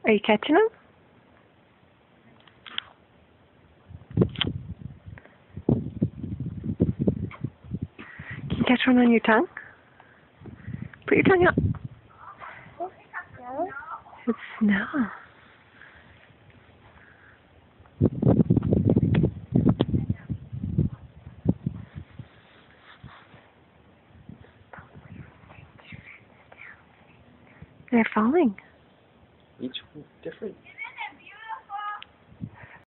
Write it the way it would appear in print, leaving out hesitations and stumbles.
Are you catching them? Can you catch one on your tongue? Put your tongue out. It's snow. They're falling. Each one different.